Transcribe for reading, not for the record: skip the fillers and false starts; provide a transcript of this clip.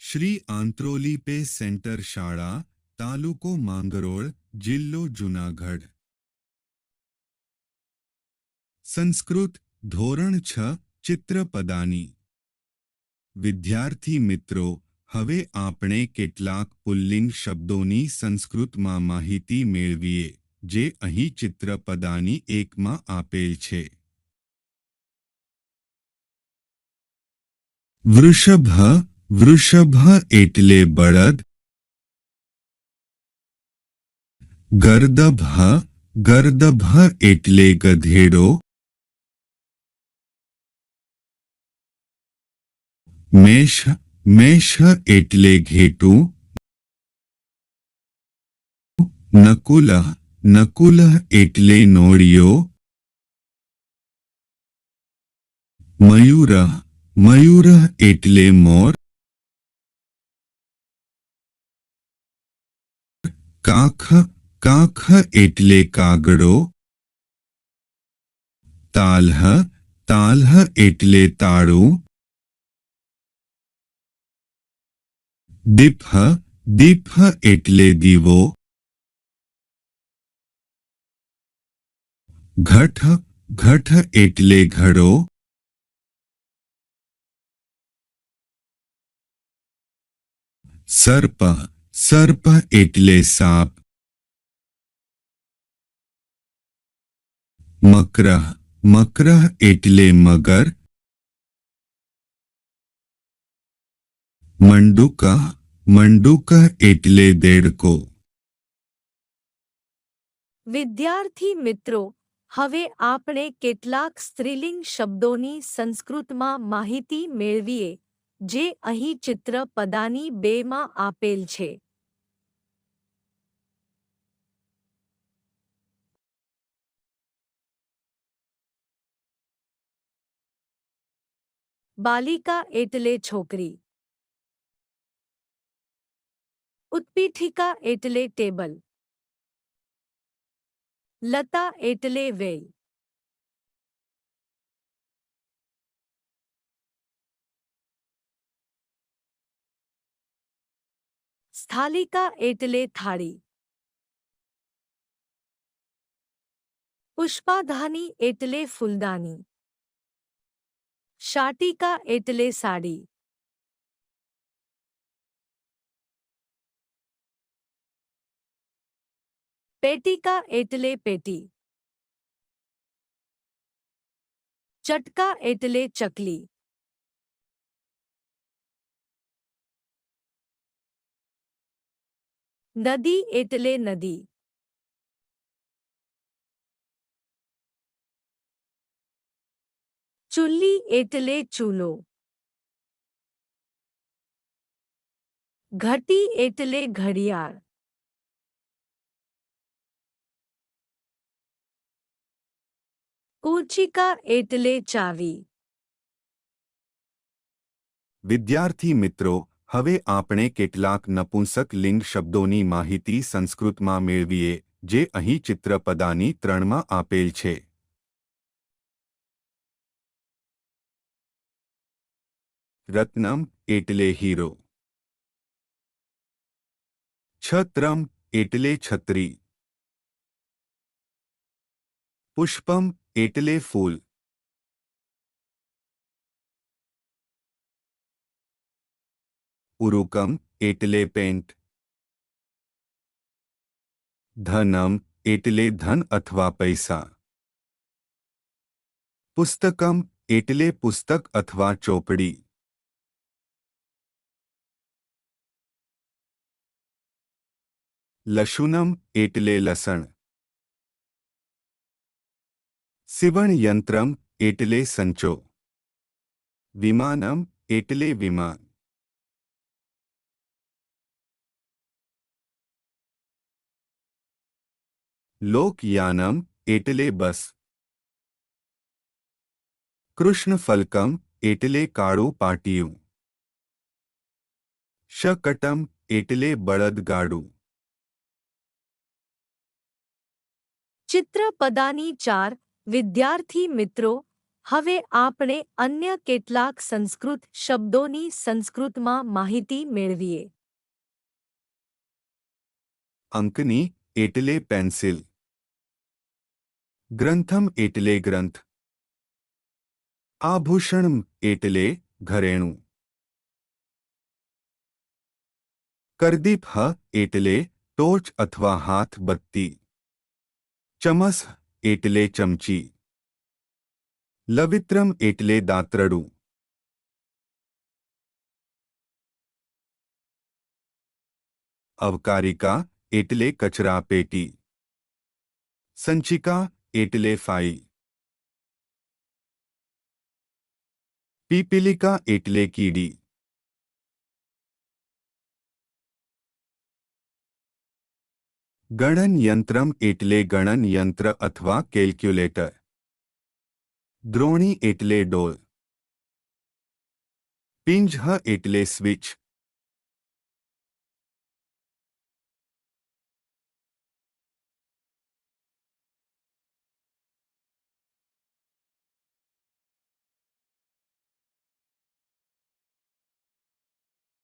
श्री आंत्रोली पे सेंटर शाळा, तालुको मांगरोळ, जिल्लो जूनागढ़। संस्कृत धोरण 6 चित्रपदानी। विद्यार्थी मित्रों, હવે આપણે કેટલાક પુલ્લિંગ શબ્દોની સંસ્કૃતમાં માહિતી મેળવીએ, જે અહીં ચિત્રપદાની 1માં આપેલ છે। વૃષભ, વૃષભ એટલે બળદ। ગર્દભ, ગર્દભ એટલે ગધેડો। મેષ, મેષ એટલે ઘેટું। નકુલ, નકુલ એટલે નોળિયો। મયુર, મયુર એટલે મોર। કાખ, કાખ એટલે કાગડો। તાલહ, તાલહ એટલે તાળું। દીપ, દીપ એટલે દીવો। ઘટ, ઘટ એટલે ઘડો। સર્પ, સર્પ એટલે સાપ। મકર, મકર એટલે મગર। મંડુક, મંડુક એટલે દેડકો। વિદ્યાર્થી મિત્રો, હવે આપણે કેટલાક સ્ત્રીલિંગ શબ્દોની સંસ્કૃતમાં માહિતી મેળવીએ, જે અહીં ચિત્રપદાની 2માં આપેલ છે। બાલિકા એટલે છોકરી। ઉત્પીઠિકા એટલે ટેબલ। લતા એટલે વેલ। સ્થાલિકા એટલે થાળી। પુષ્પાધાની એટલે ફૂલદાની। શાટિકા એટલે સાડી। પેટિકા એટલે પેટી। ચટકા એટલે ચકલી। નદી એટલે નદી। ચૂલ્લી એટલે ચૂલો। ઘટી એટલે ઘડિયાળ। કૂર્ચિકા એટલે ચાવી। વિદ્યાર્થી મિત્રો, હવે આપણે કેટલાક નપુંસક લિંગ શબ્દોની માહિતી સંસ્કૃતમાં મેળવીએ, જે અહીં ચિત્રપદાની 3માં આપેલ છે। રત્નમ એટલે હીરો। છત્રમ એટલે છત્રી। પુષ્પમ એટલે ફૂલ। ઉરુકમ એટલે પેન્ટ। ધનમ એટલે ધન અથવા પૈસા। પુસ્તકમ એટલે પુસ્તક અથવા ચોપડી। લશુનમ એટલે લસણ। સીવણ યંત્રમ એટલે સંચો। વિમાનમ એટલે વિમાન। લોકયાનમ એટલે બસ। કૃષ્ણફલકમ એટલે કાળું પાટિયું। શકટમ એટલે બળદગાડું। ચિત્રપદાની 4 વિદ્યાર્થી મિત્રો, હવે આપણે અન્ય કેટલાક સંસ્કૃત શબ્દોની સંસ્કૃતમાં માહિતી મેળવીએ. અંકની એટલે પેન્સિલ. ગ્રંથમ એટલે ગ્રંથ. આભૂષણમ એટલે ઘરેણું. કરદીપ એટલે ટોર્ચ અથવા હાથ બત્તી. ચમસ એટલે ચમચી. લવિત્રમ એટલે દાંતરડું. અવકારિકા એટલે કચરા પેટી. સંચિકા એટલે ફાઈ. પીપીલિકા એટલે કીડી. ગણન યંત્રમ એટલે ગણન યંત્ર અથવા કેલ્ક્યુલેટર. દ્રોણી એટલે ડોલ. પિંજ એટલે સ્વિચ.